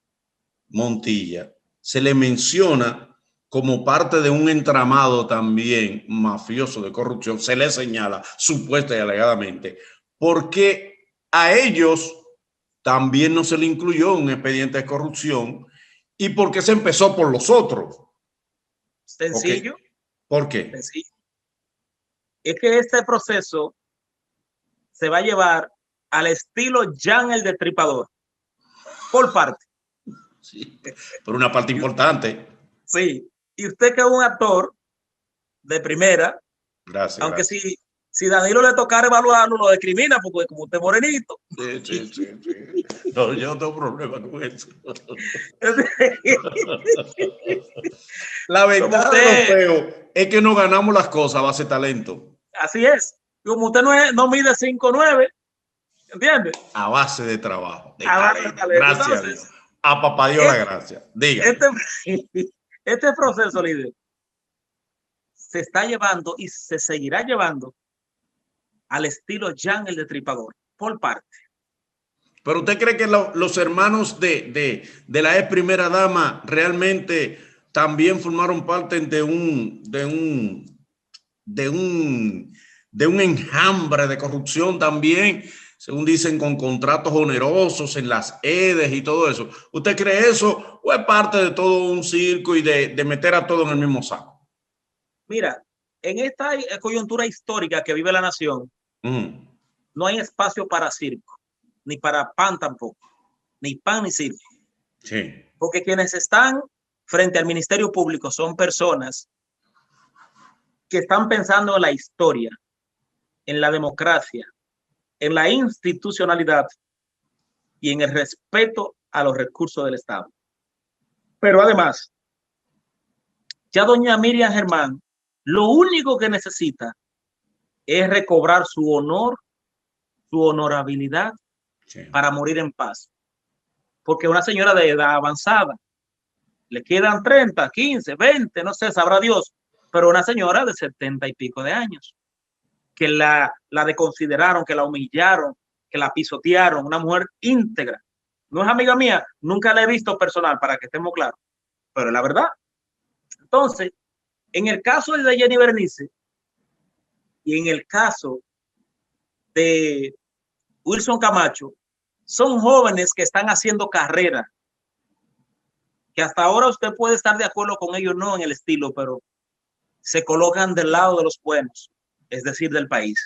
Montilla, se le menciona como parte de un entramado también mafioso de corrupción, se le señala supuesta y alegadamente, porque a ellos también no se le incluyó un expediente de corrupción y porque se empezó por los otros? Sencillo. ¿Por qué? Sencillo. Es que este proceso se va a llevar al estilo Jan el Destripador, por parte. Sí, por una parte importante. Sí, y usted que es un actor de primera, gracias, aunque gracias. Si Danilo le tocara evaluarlo, lo discrimina porque como usted es morenito. Sí. No, yo no tengo problema con eso. La verdad de lo feo es que no ganamos las cosas a base de talento. Así es. Como usted no mide 5'9", ¿entiendes? A base de trabajo. A base de talento. Gracias. Entonces, a papá Dios la gracia. Diga. Este proceso, líder, se está llevando y se seguirá llevando al estilo Jan el Destripador, por parte. ¿Pero usted cree que los hermanos de la ex primera dama realmente también formaron parte de un enjambre de corrupción también, según dicen, con contratos onerosos en las EDES y todo eso? ¿Usted cree eso o es parte de todo un circo y de meter a todo en el mismo saco? Mira, en esta coyuntura histórica que vive la nación, no hay espacio para circo, ni para pan tampoco, ni pan ni circo. Sí. Porque quienes están frente al Ministerio Público son personas que están pensando en la historia, en la democracia, en la institucionalidad y en el respeto a los recursos del Estado. Pero además, ya doña Miriam Germán, lo único que necesita es recobrar su honor, su honorabilidad, para morir en paz. Porque una señora de edad avanzada, le quedan 30, 15, 20, no sé, sabrá Dios, pero una señora de 70 y pico de años, que la desconsideraron, que la humillaron, que la pisotearon, una mujer íntegra. No es amiga mía, nunca la he visto personal, para que estemos claros, pero es la verdad. Entonces, en el caso de Jenny Berenice y en el caso de Wilson Camacho, son jóvenes que están haciendo carrera, que hasta ahora usted puede estar de acuerdo con ellos, no en el estilo, pero se colocan del lado de los buenos, es decir, del país.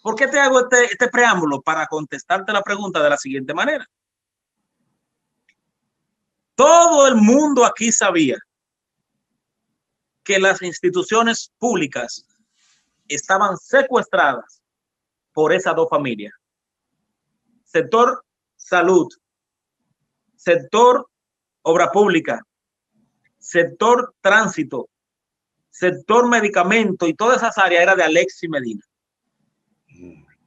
¿Por qué te hago este preámbulo? Para contestarte la pregunta de la siguiente manera. Todo el mundo aquí sabía que las instituciones públicas estaban secuestradas por esas dos familias. Sector salud, sector obra pública, sector tránsito, sector medicamento y todas esas áreas eran de Alexis Medina.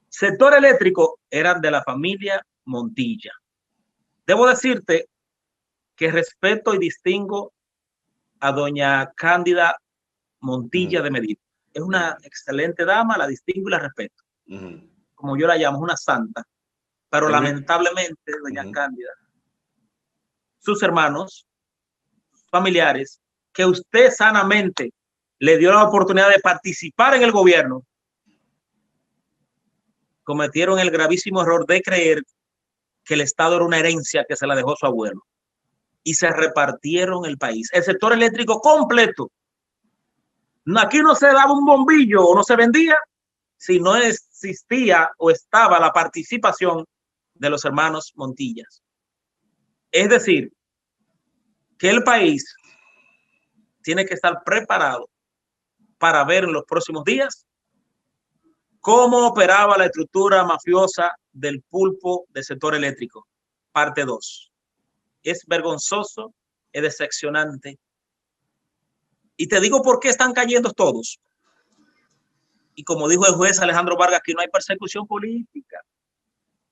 Sector eléctrico eran de la familia Montilla. Debo decirte que respeto y distingo a doña Cándida Montilla de Medina. Es una excelente dama, la distingo y la respeto. Como yo la llamo, una santa. Pero lamentablemente, doña Cándida, sus hermanos, familiares, que usted sanamente le dio la oportunidad de participar en el gobierno, cometieron el gravísimo error de creer que el Estado era una herencia que se la dejó su abuelo. Y se repartieron el país. El sector eléctrico completo. Aquí no se daba un bombillo o no se vendía si no existía o estaba la participación de los hermanos Montillas. Es decir, que el país tiene que estar preparado para ver en los próximos días cómo operaba la estructura mafiosa del pulpo del sector eléctrico. Parte 2. Es vergonzoso, es decepcionante. Y te digo por qué están cayendo todos. Y como dijo el juez Alejandro Vargas, aquí no hay persecución política.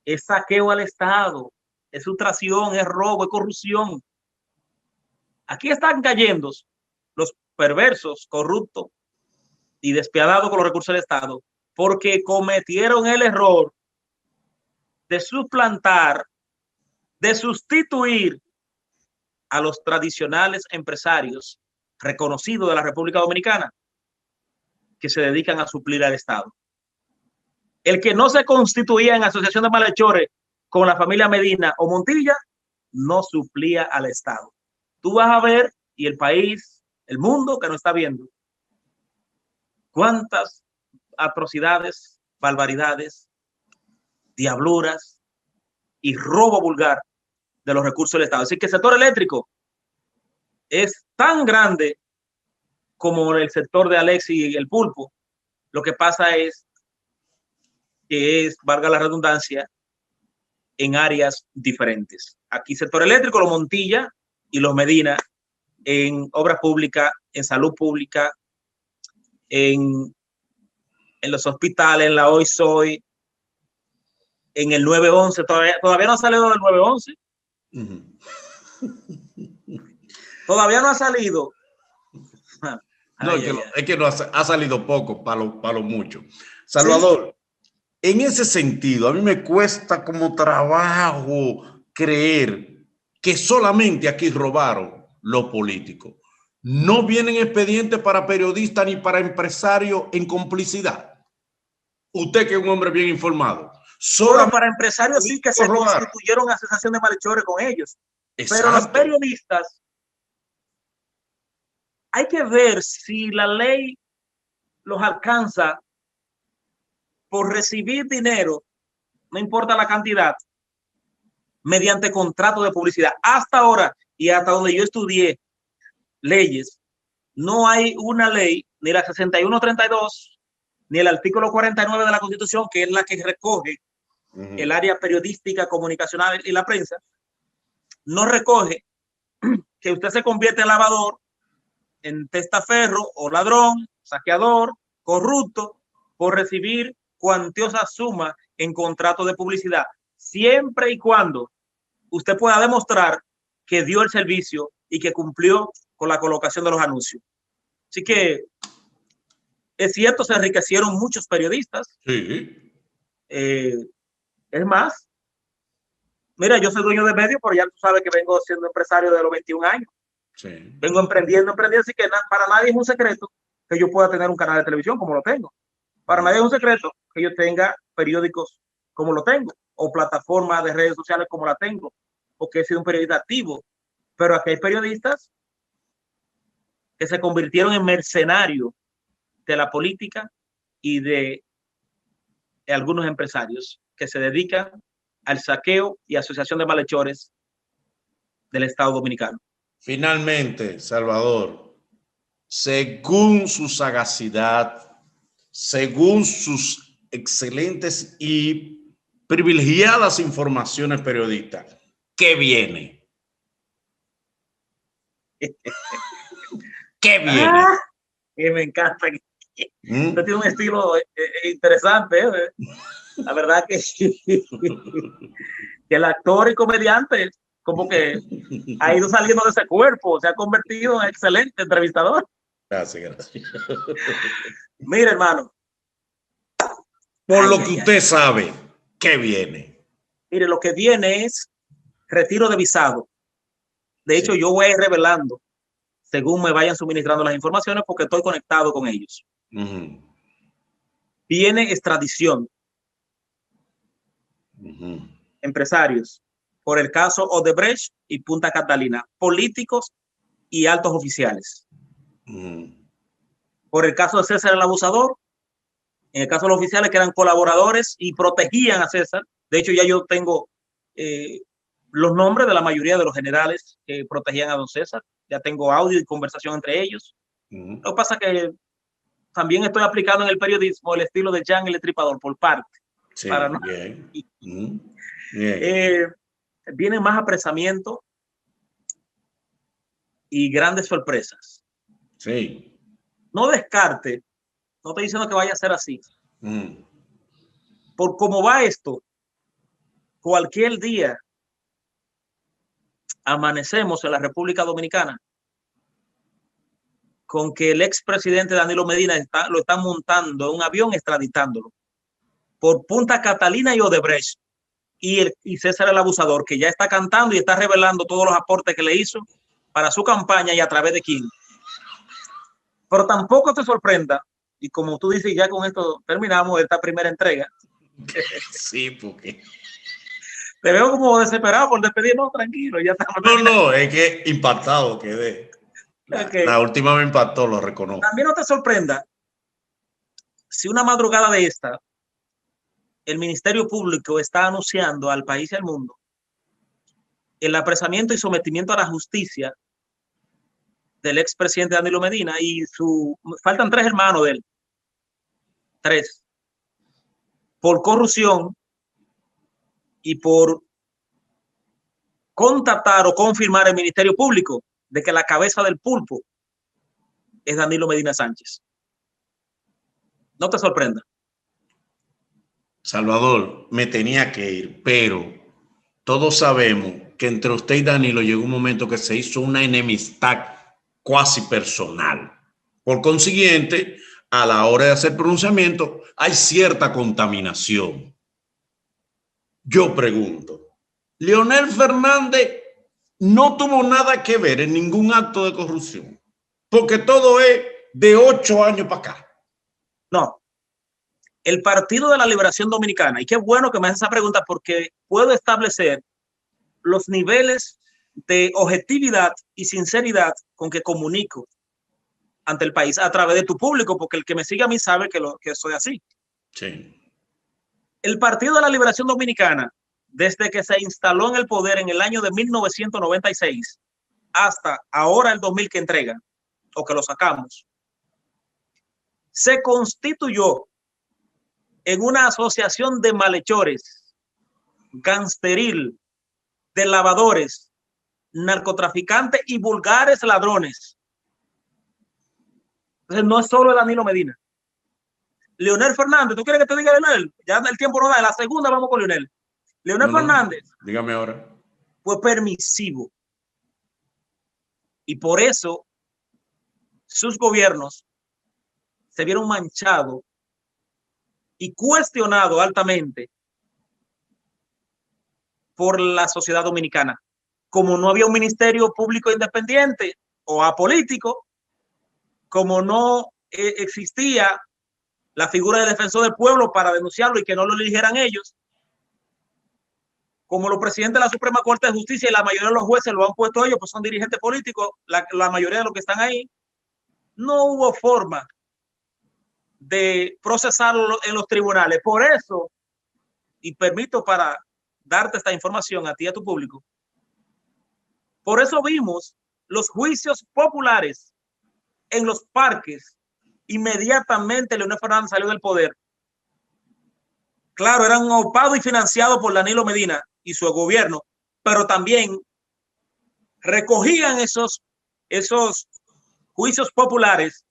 Es saqueo al Estado, es sustracción, es robo, es corrupción. Aquí están cayendo los perversos, corruptos y despiadados con los recursos del Estado porque cometieron el error de suplantar, de sustituir a los tradicionales empresarios reconocidos de la República Dominicana que se dedican a suplir al Estado. El que no se constituía en asociación de malhechores con la familia Medina o Montilla no suplía al Estado. Tú vas a ver, y el país, el mundo que nos está viendo, cuántas atrocidades, barbaridades, diabluras y robo vulgar de los recursos del Estado. Así que el sector eléctrico es tan grande como el sector de Alexis y el pulpo. Lo que pasa es que es, valga la redundancia, en áreas diferentes. Aquí sector eléctrico, los Montilla y los Medina, en obra pública, en salud pública, en los hospitales, en la Hoy Soy, en el 911, todavía no ha salido del 911. Todavía no ha salido. No, es que no ha salido poco para lo mucho. Salvador, sí. En ese sentido, a mí me cuesta como trabajo creer que solamente aquí robaron los políticos. No vienen expedientes para periodistas ni para empresarios en complicidad. Usted que es un hombre bien informado. Solo para empresarios sí que se constituyeron asociación de malhechores con ellos. Exacto. Pero los periodistas, hay que ver si la ley los alcanza por recibir dinero, no importa la cantidad, mediante contrato de publicidad. Hasta ahora, y hasta donde yo estudié leyes, no hay una ley, ni la 6132, ni el artículo 49 de la Constitución, que es la que recoge el área periodística, comunicacional y la prensa, no recoge que usted se convierte en lavador, en testaferro o ladrón, saqueador, corrupto, por recibir cuantiosa suma en contrato de publicidad, siempre y cuando usted pueda demostrar que dio el servicio y que cumplió con la colocación de los anuncios. Así que es cierto, se enriquecieron muchos periodistas. Sí. Es más, mira, yo soy dueño de medios, pero ya tú sabes que vengo siendo empresario de los 21 años. Sí. Vengo emprendiendo, así que para nadie es un secreto que yo pueda tener un canal de televisión como lo tengo. Para nadie es un secreto que yo tenga periódicos como lo tengo, o plataformas de redes sociales como la tengo, porque he sido un periodista activo. Pero aquí hay periodistas que se convirtieron en mercenarios de la política y de algunos empresarios que se dedican al saqueo y asociación de malhechores del Estado Dominicano. Finalmente, Salvador, según su sagacidad, según sus excelentes y privilegiadas informaciones periodistas, ¿qué viene? ¿Qué viene? Que me encanta. Usted tiene un estilo interesante. La verdad que el actor y comediante como que ha ido saliendo de ese cuerpo, se ha convertido en excelente entrevistador. Gracias. Mire, hermano. Por lo que usted sabe, ¿qué viene? Mire, lo que viene es retiro de visado. De hecho, yo voy a ir revelando según me vayan suministrando las informaciones porque estoy conectado con ellos. Viene extradición. Empresarios, por el caso Odebrecht y Punta Catalina, políticos y altos oficiales. Por el caso de César el Abusador, en el caso de los oficiales que eran colaboradores y protegían a César. De hecho, ya yo tengo los nombres de la mayoría de los generales que protegían a don César. Ya tengo audio y conversación entre ellos. Lo que pasa es que también estoy aplicando en el periodismo el estilo de Jan el Estripador por parte. Sí, para no... bien. Viene más apresamiento y grandes sorpresas. Sí. No descarte, no estoy diciendo que vaya a ser así. Por cómo va esto, cualquier día amanecemos en la República Dominicana con que el expresidente Danilo Medina lo está montando en un avión extraditándolo por Punta Catalina y Odebrecht y César el Abusador, que ya está cantando y está revelando todos los aportes que le hizo para su campaña y a través de quién. Pero tampoco te sorprenda, y como tú dices, ya con esto terminamos esta primera entrega. Sí, porque... Te veo como desesperado por despedirnos, tranquilo. Ya estamos no, es que impactado quedé. La última me impactó, lo reconozco. También no te sorprenda si una madrugada de esta el Ministerio Público está anunciando al país y al mundo el apresamiento y sometimiento a la justicia del expresidente Danilo Medina y faltan 3 hermanos de él. 3. Por corrupción y por contactar o confirmar el Ministerio Público de que la cabeza del pulpo es Danilo Medina Sánchez. No te sorprenda. Salvador, me tenía que ir, pero todos sabemos que entre usted y Danilo llegó un momento que se hizo una enemistad cuasi personal. Por consiguiente, a la hora de hacer pronunciamiento, hay cierta contaminación. Yo pregunto, Leonel Fernández no tuvo nada que ver en ningún acto de corrupción, porque todo es de 8 años para acá. No. El Partido de la Liberación Dominicana, y qué bueno que me haces esa pregunta porque puedo establecer los niveles de objetividad y sinceridad con que comunico ante el país a través de tu público, porque el que me sigue a mí sabe que soy así. Sí. El Partido de la Liberación Dominicana, desde que se instaló en el poder en el año de 1996 hasta ahora el 2000 que entrega o que lo sacamos, se constituyó en una asociación de malhechores, gangsteril, de lavadores, narcotraficantes y vulgares ladrones. Entonces no es solo Danilo Medina. Leonel Fernández, ¿tú quieres que te diga Leonel? Ya el tiempo no da, en la segunda vamos con Leonel. Leonel Fernández. Dígame ahora. Fue permisivo. Y por eso sus gobiernos se vieron manchados y cuestionado altamente por la sociedad dominicana. Como no había un ministerio público independiente o apolítico, como no existía la figura de defensor del pueblo para denunciarlo y que no lo eligieran ellos, como los presidentes de la Suprema Corte de Justicia y la mayoría de los jueces lo han puesto ellos, pues son dirigentes políticos, la mayoría de los que están ahí, no hubo forma de procesarlo en los tribunales. Por eso, y permito para darte esta información a ti y a tu público, por eso vimos los juicios populares en los parques. Inmediatamente Leonel Fernández salió del poder. Claro, eran aupados y financiados por Danilo Medina y su gobierno, pero también recogían esos juicios populares,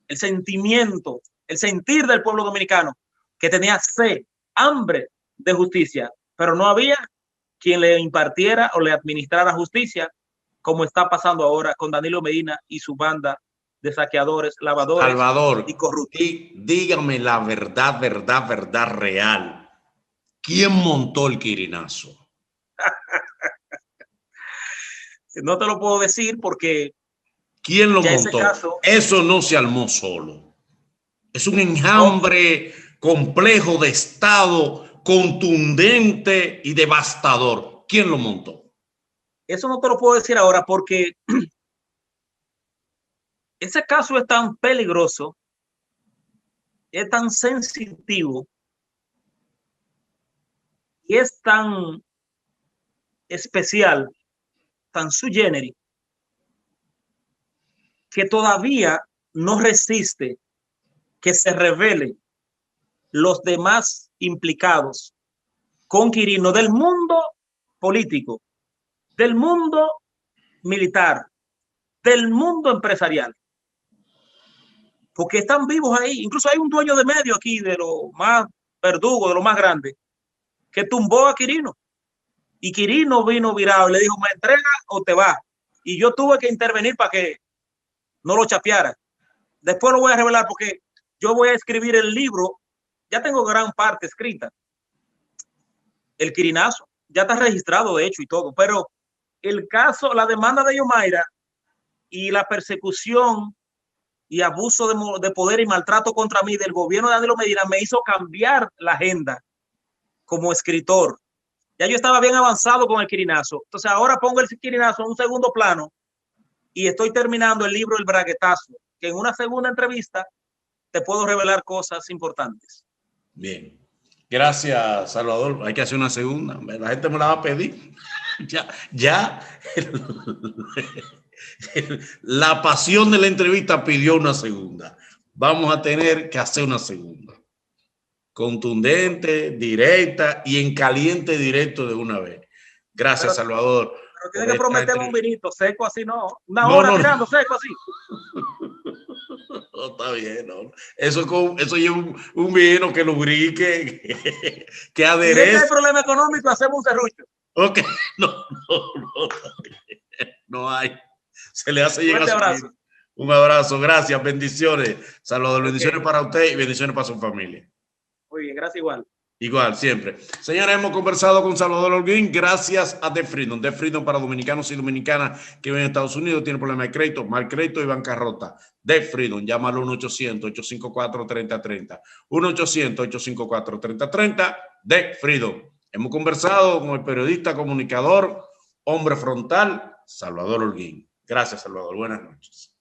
el sentimiento, el sentir del pueblo dominicano que tenía sed, hambre de justicia, pero no había quien le impartiera o le administrara justicia, como está pasando ahora con Danilo Medina y su banda de saqueadores, lavadores Salvador, y corruptos. dígame la verdad, verdad real. ¿Quién montó el quirinazo? No te lo puedo decir porque ¿quién lo montó? Caso, eso no se armó solo. Es un enjambre complejo de Estado, contundente y devastador. ¿Quién lo montó? Eso no te lo puedo decir ahora porque ese caso es tan peligroso, es tan sensitivo y es tan especial, tan sui generis, que todavía no resiste que se revelen los demás implicados con Quirino del mundo político, del mundo militar, del mundo empresarial, porque están vivos ahí. Incluso hay un dueño de medio aquí, de lo más verdugo, de lo más grande, que tumbó a Quirino. Y Quirino vino virado y le dijo, ¿me entrega o te vas? Y yo tuve que intervenir para que no lo chapeara. Después lo voy a revelar porque yo voy a escribir el libro. Ya tengo gran parte escrita. El quirinazo. Ya está registrado, de hecho, y todo. Pero el caso, la demanda de Yomaira y la persecución y abuso de poder y maltrato contra mí del gobierno de Danilo Medina me hizo cambiar la agenda como escritor. Ya yo estaba bien avanzado con el quirinazo. Entonces ahora pongo el quirinazo en un segundo plano y estoy terminando el libro El Braguetazo, que en una segunda entrevista te puedo revelar cosas importantes. Bien. Gracias, Salvador. Hay que hacer una segunda. La gente me la va a pedir. Ya. La pasión de la entrevista pidió una segunda. Vamos a tener que hacer una segunda. Contundente, directa y en caliente directo de una vez. Gracias, Salvador. Pero tiene que prometerme un vinito seco así, no. Una hora tirando seco así. No, está bien, no. Eso lleva un vino que lubrique, que aderece. Si hay problema económico, hacemos un serrucho. Ok, no hay. Se le hace llegar un abrazo. Un abrazo, gracias, bendiciones. Saludos, bendiciones para usted y bendiciones para su familia. Muy bien, gracias igual. Igual, siempre. Señores, hemos conversado con Salvador Holguín gracias a The Freedom. The Freedom para dominicanos y dominicanas que viven en Estados Unidos, tienen problemas de crédito, mal crédito y bancarrota. The Freedom, llámalo 1-800-854-3030. 1-800-854-3030. The Freedom. Hemos conversado con el periodista, comunicador, hombre frontal, Salvador Holguín. Gracias, Salvador. Buenas noches.